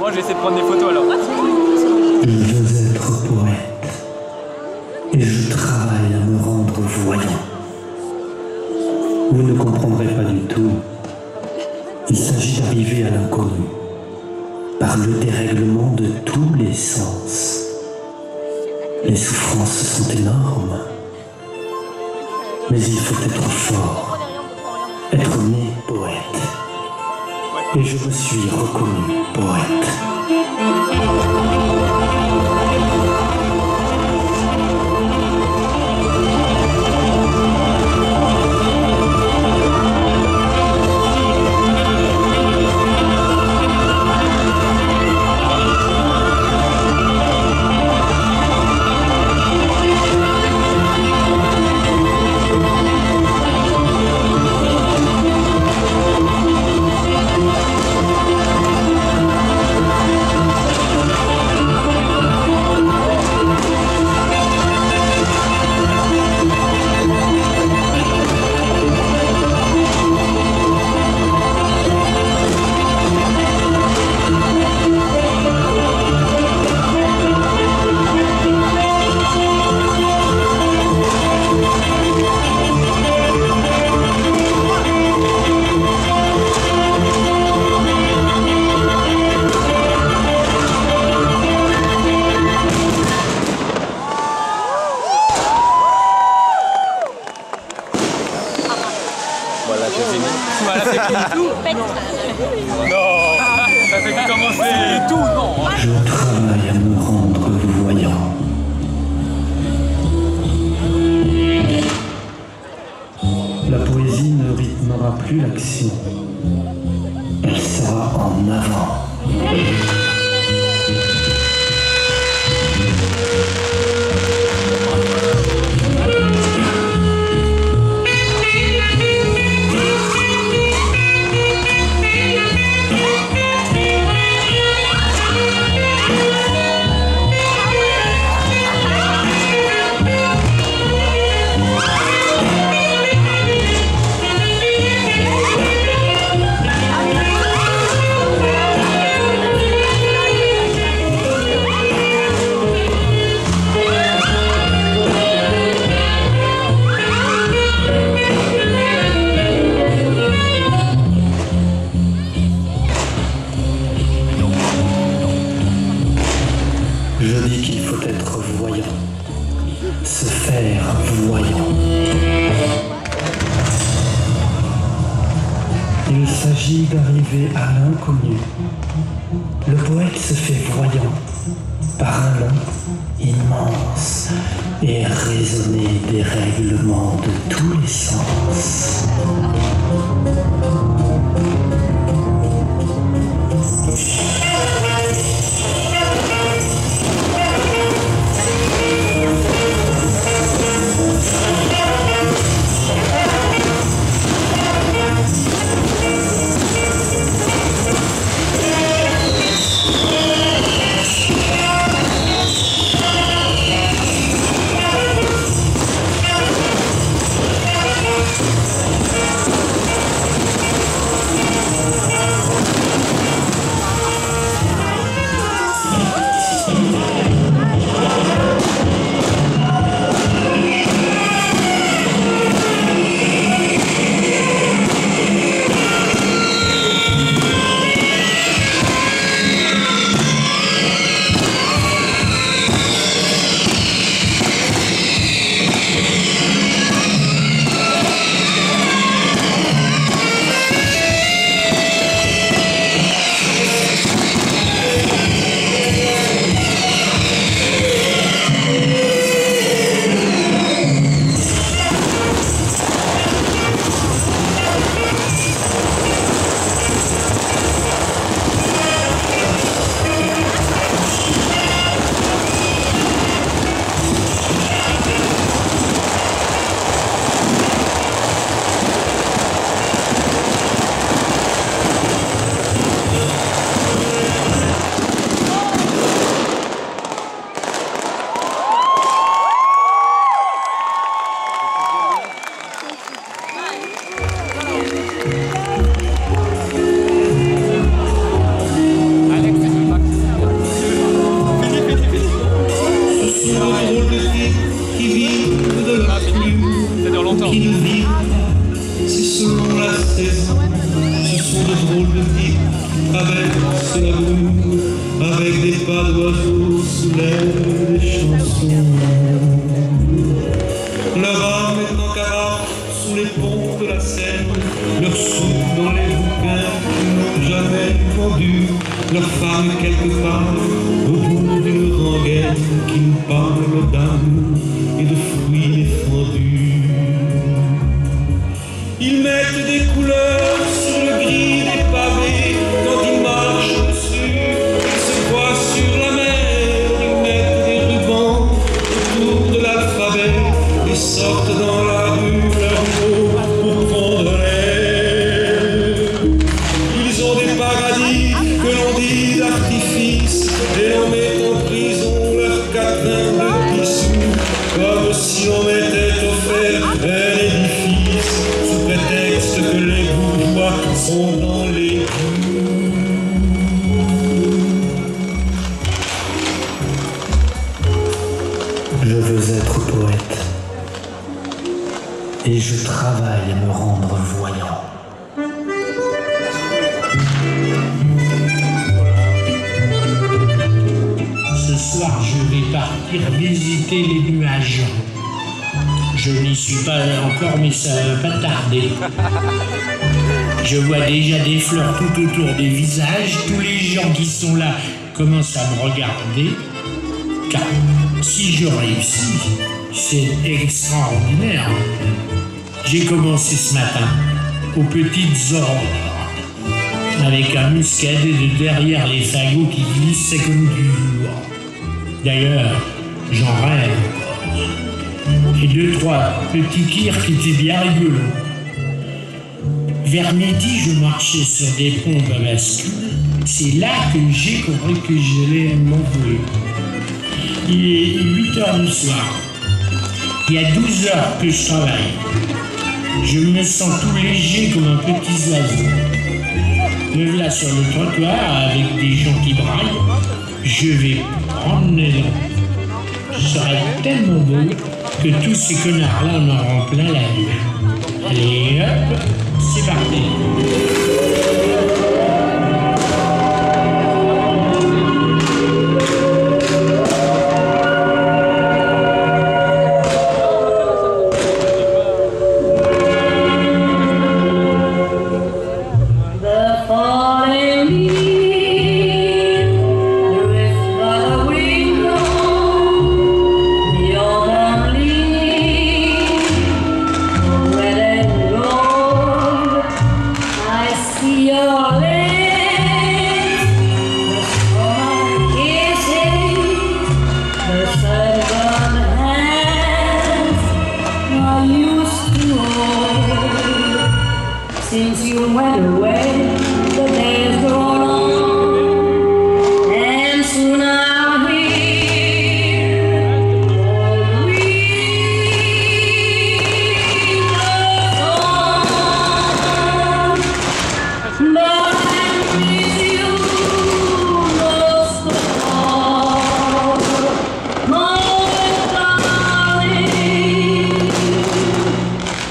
Moi je vais essayer de prendre des photos alors. Je veux être poète et je travaille à me rendre voyant. Vous ne comprendrez pas du tout. Il s'agit d'arriver à l'inconnu par le dérèglement de tous les sens. Les souffrances sont énormes, mais il faut être fort, être né poète. Et je me suis reconnu poète. Voilà, c'est fini. Voilà, c'est fini. Non, ça fait que commencer. Tout, non. Je travaille à me rendre voyant. La poésie ne rythmera plus l'action. Elle sera en avant. Je dis qu'il faut être voyant, se faire voyant. Il s'agit d'arriver à l'inconnu. Le poète se fait voyant par un long, immense et raisonné dérèglement de tous les sens. des pas d'oiseaux soulèvent des chansons. Leur âme est en carafe sous les ponts de la Seine, leur soupe dans les bouquins qu'ils n'ont jamais vendus, leur femme quelque part au bout d'une rengaine qui nous parle d'âme et de fruits défendus. Ils mettent des couleurs sur le gris des pavés quand ils marchent dessus, ils se croient sur la mer. Ils mettent des rubans autour de l'alphabet et sortent dans la rue leurs mots pour prendre l'air. Ils ont des paradis que l'on dit d'artifice et l'on met en prison leurs quatrains de dissous, comme si on m'était offert un édifice sous prétexte que les bourgeois sont dans les rues. Je veux être poète et je travaille à me rendre voyant. Ce soir, je vais partir visiter les nuages. Je n'y suis pas encore, mais ça va pas tarder. Je vois déjà des fleurs tout autour des visages. Tous les gens qui sont là commencent à me regarder. Car si je réussis, c'est extraordinaire. J'ai commencé ce matin aux petites aurores, avec un muscadet de derrière les fagots qui glissaient comme du velours. D'ailleurs, j'en rêve. Et 2-3 petits kirs qui étaient bien rigolos. Vers midi, je marchais sur des pompes à bascule. C'est là que j'ai compris que j'allais m'envoler. Il est 8h du soir. Il y a 12 heures que je travaille. Je me sens tout léger comme un petit oiseau. Me voilà sur le trottoir avec des gens qui braillent. Je vais prendre l'élan. Ce serait tellement beau que tous ces connards-là en auront plein la vue. Allez hop, c'est parti. Since you went away, the days go on, and soon I'll hear all the song. But I miss you most of all, my darling.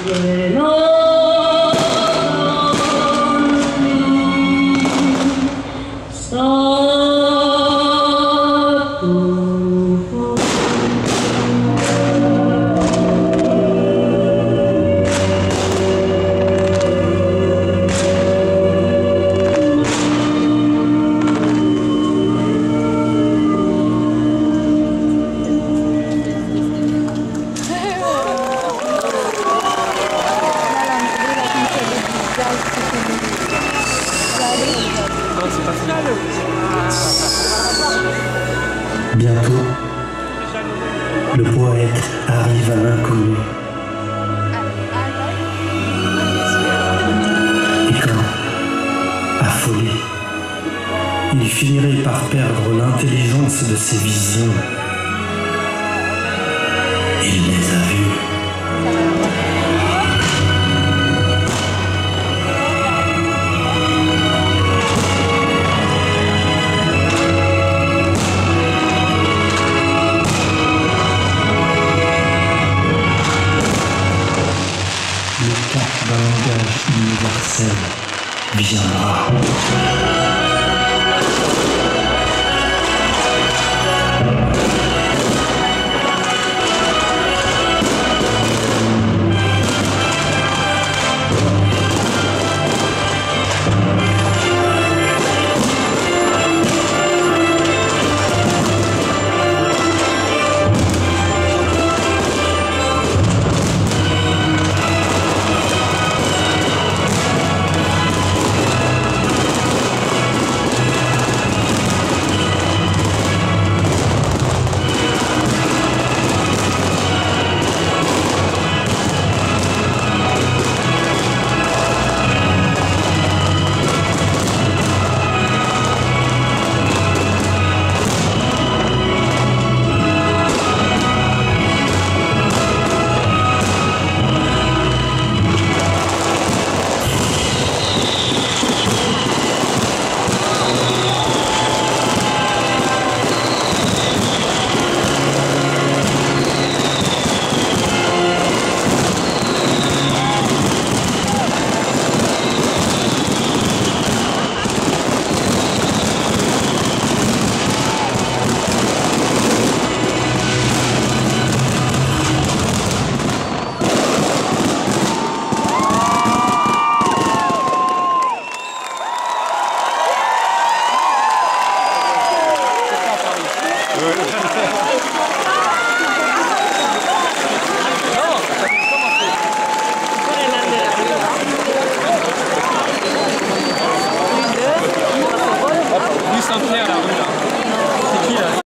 When all Bientôt, le poète arrive à l'inconnu. Et quand, affolé, il finirait par perdre l'intelligence de ses visions, il les a vues. D'un langage universel viendra. Oui.